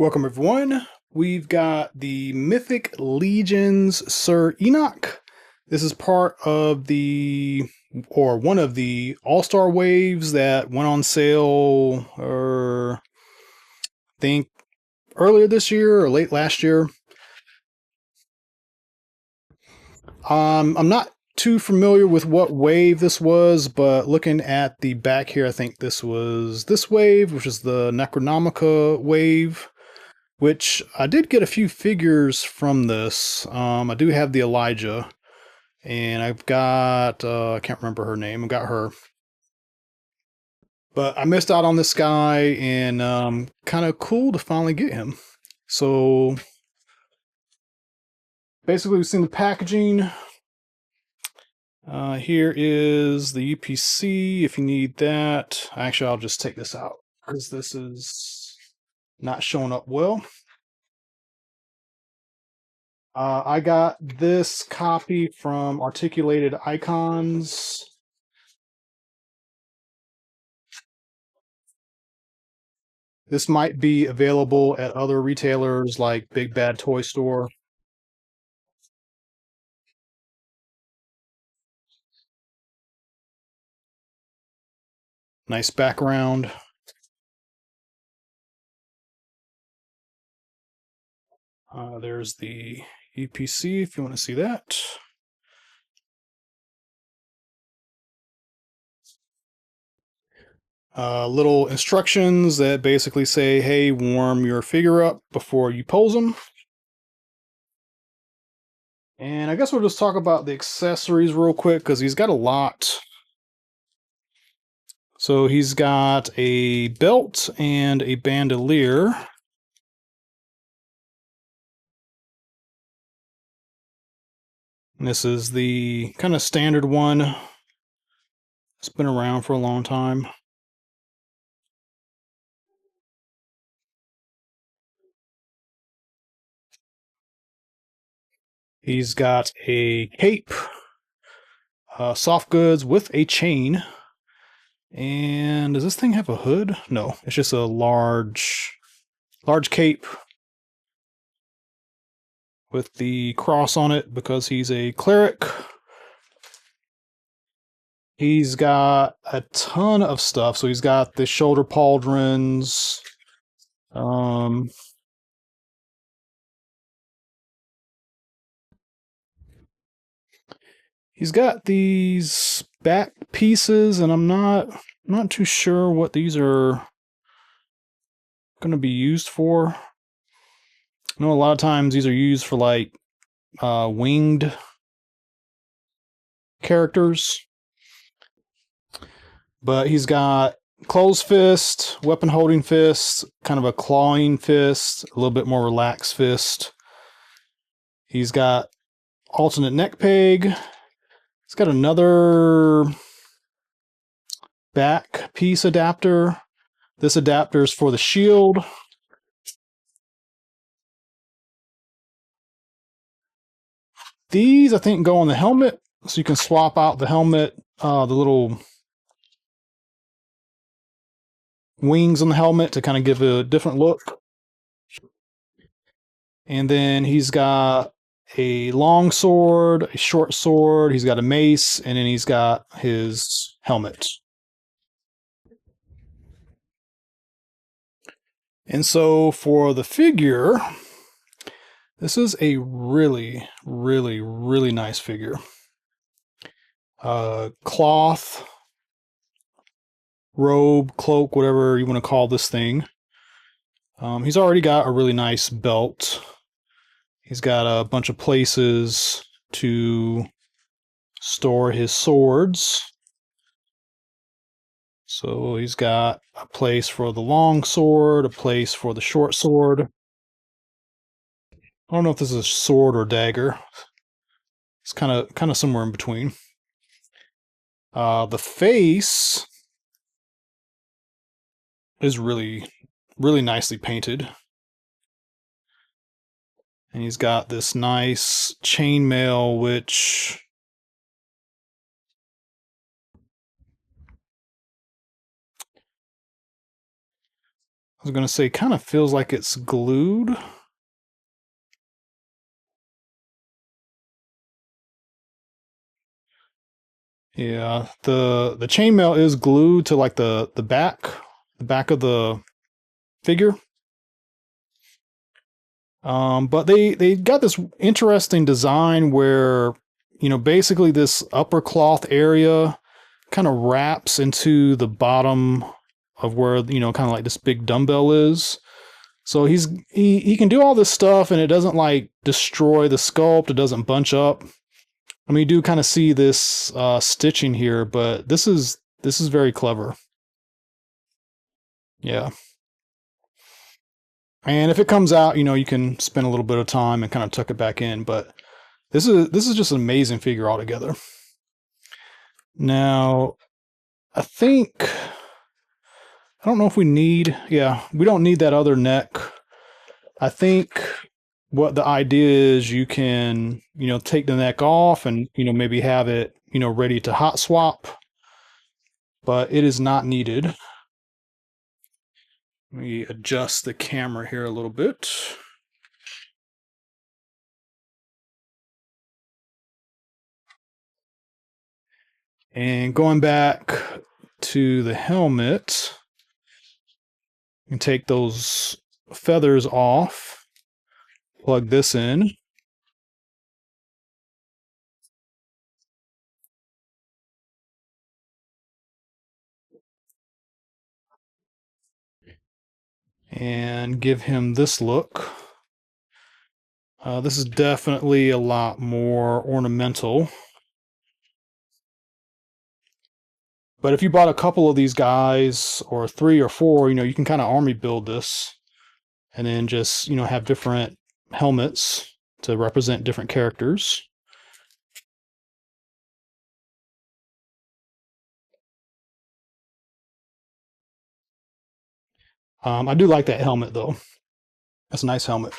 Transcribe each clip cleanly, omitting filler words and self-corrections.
Welcome everyone. We've got the Mythic Legions Sir Enoch. This is part of one of the All-Star waves that went on sale, I think earlier this year or late last year. I'm not too familiar with what wave this was, but looking at the back here, I think this was this wave, which is the Necronomica wave. Which I did get a few figures from this. I do have the Elijah, and I've got, I can't remember her name. I got her. But I missed out on this guy, and kind of cool to finally get him. So basically, we've seen the packaging. Here is the UPC if you need that. Actually, I'll just take this out because this is not showing up well. I got this copy from Articulated Icons. This might be available at other retailers like Big Bad Toy Store. Nice background. There's the UPC if you want to see that. Little instructions that basically say, hey, warm your figure up before you pose them. And I guess we'll just talk about the accessories real quick because he's got a lot. So he's got a belt and a bandolier. And this is the kind of standard one. It's been around for a long time. He's got a cape, soft goods with a chain. And does this thing have a hood? No, it's just a large cape with the cross on it because he's a cleric. He's got a ton of stuff. So he's got the shoulder pauldrons. He's got these back pieces, and I'm not too sure what these are going to be used for. I know a lot of times these are used for like winged characters. But he's got closed fist, weapon holding fist, kind of a clawing fist, a little bit more relaxed fist. He's got alternate neck peg. He's got another back piece adapter. This adapter is for the shield. These, I think, go on the helmet, so you can swap out the helmet, the little wings on the helmet to kind of give a different look. And then he's got a long sword, a short sword, he's got a mace, and then he's got his helmet. And so for the figure, this is a really, really, really nice figure. Cloth, robe, cloak, whatever you want to call this thing. He's already got a really nice belt. He's got a bunch of places to store his swords. So he's got a place for the long sword, a place for the short sword. I don't know if this is a sword or dagger. It's kind of somewhere in between. The face is really, really nicely painted. And he's got this nice chainmail, which I was going to say, kind of feels like it's glued. Yeah, the chainmail is glued to like the back of the figure. But they got this interesting design where, basically this upper cloth area kind of wraps into the bottom of where, kind of like this big dumbbell is. So he can do all this stuff and it doesn't like destroy the sculpt. It doesn't bunch up. I mean, you do kind of see this stitching here, but this is very clever. Yeah. And if it comes out, you can spend a little bit of time and kind of tuck it back in. But this is just an amazing figure altogether. Now, I think I don't know if we need. Yeah, we don't need that other neck. I think what the idea is, you can take the neck off and maybe have it ready to hot swap, but it is not needed. Let me adjust the camera here a little bit. And going back to the helmet, you can take those feathers off, plug this in. And give him this look. This is definitely a lot more ornamental. But if you bought a couple of these guys, or 3 or 4, you can kind of army build this and then just, have different helmets to represent different characters. I do like that helmet though. That's a nice helmet.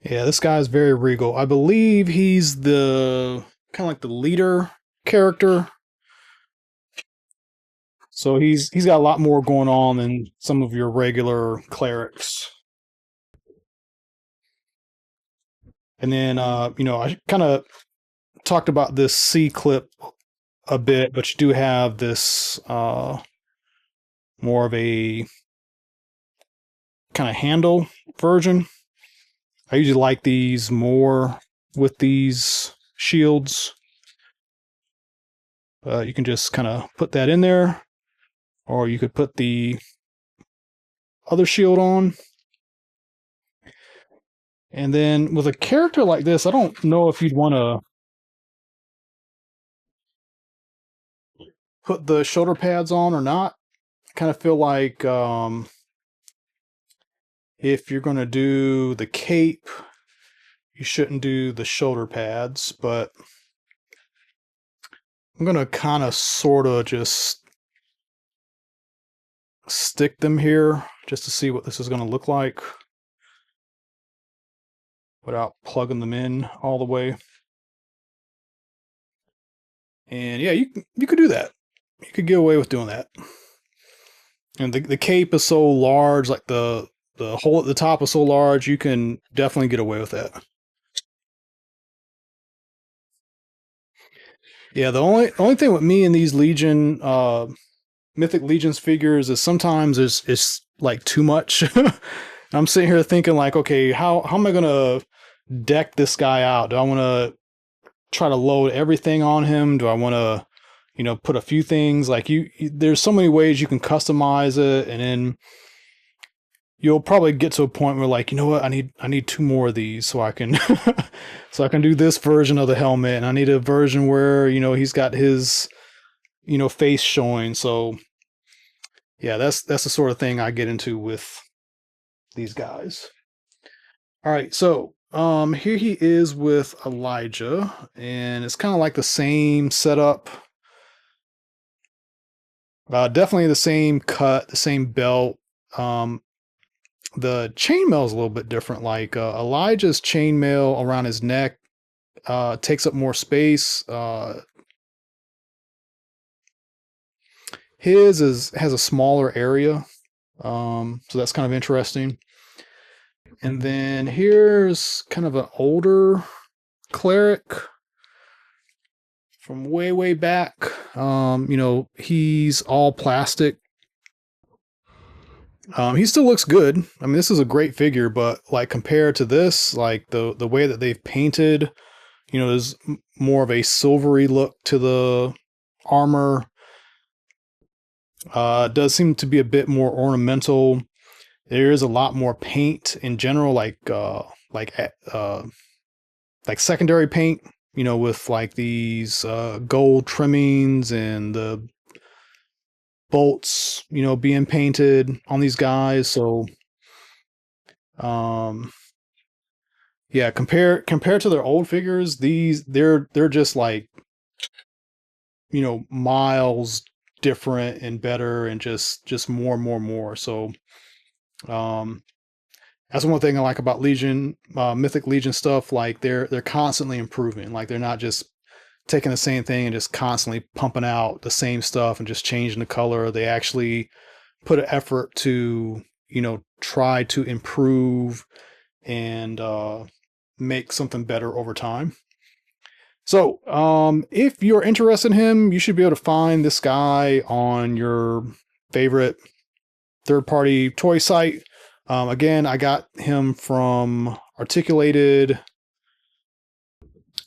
Yeah, this guy is very regal. I believe he's the kind of like the leader character. So he's got a lot more going on than some of your regular clerics. And then I kind of talked about this C clip a bit, but you do have this more of a kind of handle version. I usually like these more with these shields. You can just kind of put that in there, or you could put the other shield on. And then with a character like this, I don't know if you'd want to put the shoulder pads on or not. I kind of feel like if you're going to do the cape, you shouldn't do the shoulder pads, but I'm going to kind of sort of just stick them here just to see what this is going to look like without plugging them in all the way. And yeah, you could do that. You could get away with doing that. And the cape is so large, like the hole at the top is so large, you can definitely get away with that. Yeah, the only thing with me and these Legion Mythic Legions figures is sometimes it's like too much. I'm sitting here thinking like, okay, how am I gonna deck this guy out? Do I want to try to load everything on him? Do I want to, put a few things like there's so many ways you can customize it, and then you'll probably get to a point where like, you know what, I need 2 more of these so I can so I can do this version of the helmet, and I need a version where he's got his face showing. So yeah, that's the sort of thing I get into with these guys. All right, so here he is with Elijah, and it's kind of like the same setup. Definitely the same cut, the same belt. The chainmail is a little bit different. Like Elijah's chainmail around his neck takes up more space. His has a smaller area, so that's kind of interesting. And then here's kind of an older cleric from way back. He's all plastic. He still looks good. I mean, this is a great figure, but like compared to this, like the way that they've painted, there's more of a silvery look to the armor. It does seem to be a bit more ornamental. There is a lot more paint in general, like secondary paint, with like these gold trimmings and the bolts, being painted on these guys. So, yeah, compared to their old figures, they're just like, miles different and better and just more. So, that's one thing I like about Legion, Mythic Legion stuff. Like they're constantly improving. Like they're not just taking the same thing and just constantly pumping out the same stuff and just changing the color. They actually put an effort to, try to improve and make something better over time. So, if you're interested in him, you should be able to find this guy on your favorite third-party toy site. Again, I got him from Articulated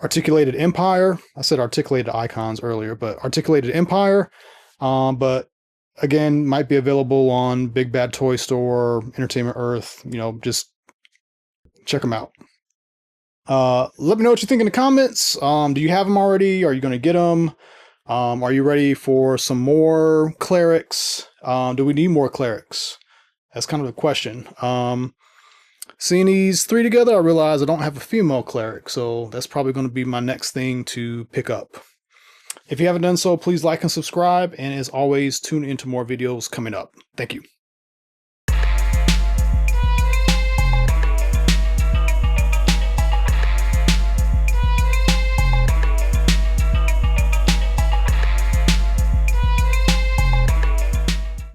Empire. I said Articulated Icons earlier, but Articulated Empire. But again, might be available on Big Bad Toy Store, Entertainment Earth. Just check them out. Let me know what you think in the comments. Do you have them already? Are you going to get them? Are you ready for some more clerics? Do we need more clerics? That's kind of the question. Seeing these three together, I realize I don't have a female cleric, so that's probably going to be my next thing to pick up. If you haven't done so, please like and subscribe, and as always, tune into more videos coming up. Thank you.